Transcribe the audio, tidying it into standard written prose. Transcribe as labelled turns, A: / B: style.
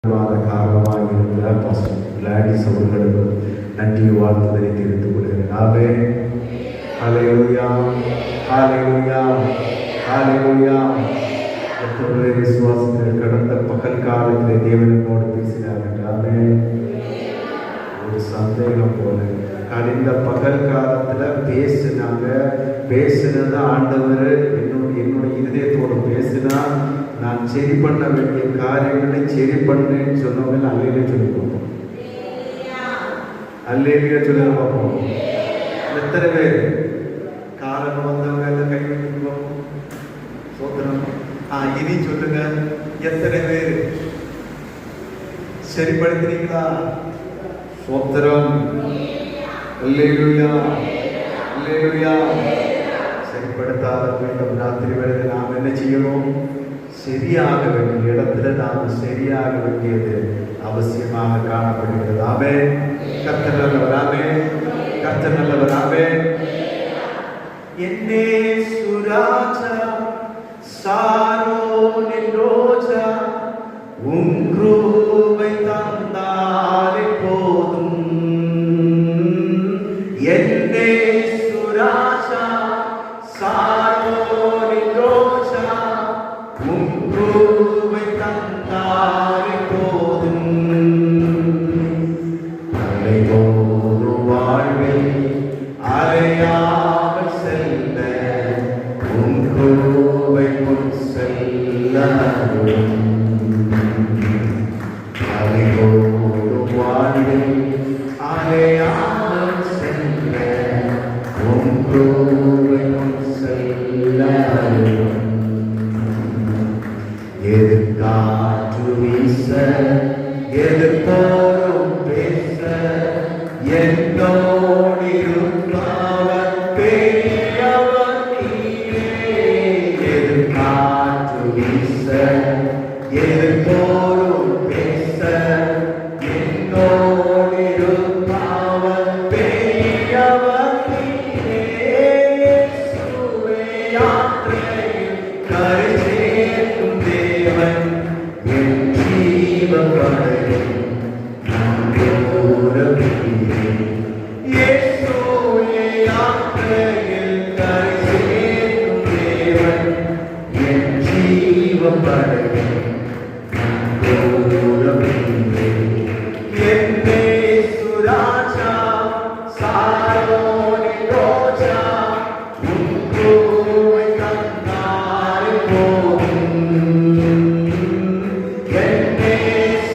A: காரணமாக இருந்த pastor Gladys அவர்களுக்கு நன்றி வாழ்த்துதலை தெரிவித்துக் கொள்கிறேன். ஆமென். ஹல்லேலூயா, ஹல்லேலூயா, ஹல்லேலூயா. எத்தனை விசுவாசிகள் கடந்த பகல் காலத்திலே தேவனோடு பேசினார்கள். ஆமென். ஒரு சந்தேகம் போல கடந்த பகல் காலத்துல பேசினது ஆண்டவர் என்னுடைய இருதயத்தோடு பேசினா நான் சரி பண்ண வேண்டிய காரியங்களை சரி பண்ணேன்னு சொன்னவங்க அல்லையிலே சொல்லி பார்ப்போம். அல்லையிலே சொல்ல பார்ப்போம். எத்தனை பேர் காரணம் வந்தவங்க எல்லாம் கை வைத்து பார்ப்போம். சோத்திரம். இனி சொல்லுங்க, எத்தனை பேர் சரிப்படுத்துறீங்களா? சோத்திரம். அல்லேலூயா, அல்லேலூயா. சரிப்படுத்தாத வேண்டும். ராத்திரி வேளையில் நாம் என்ன செய்யணும்? சரியாக வேண்டிய இடத்துல நாம் சரியாக வேண்டியது அவசியமாக காணப்படுகிறது. ஆமென். கர்த்தர் நல்லவர். ஆமென். கர்த்தர் நல்லவர். ஆமென். என்னே சுராஜா சாரோனின் ரோஜா உன் கிருபை தந்தாலே போதும். என்னே சுராஜா சாரோனின் ரோஜா உன் கிருபை தந்தாலே போதும். அலைவோடு வாழ்வில் அலையாமல் செல்ல உன் கிருபை முன் செல்ல அலைவோடு வாழ்வில் அலையாமல் செல்ல உன் கிருபை முன் செல்ல. எதிர்காற்று வீச எதிர்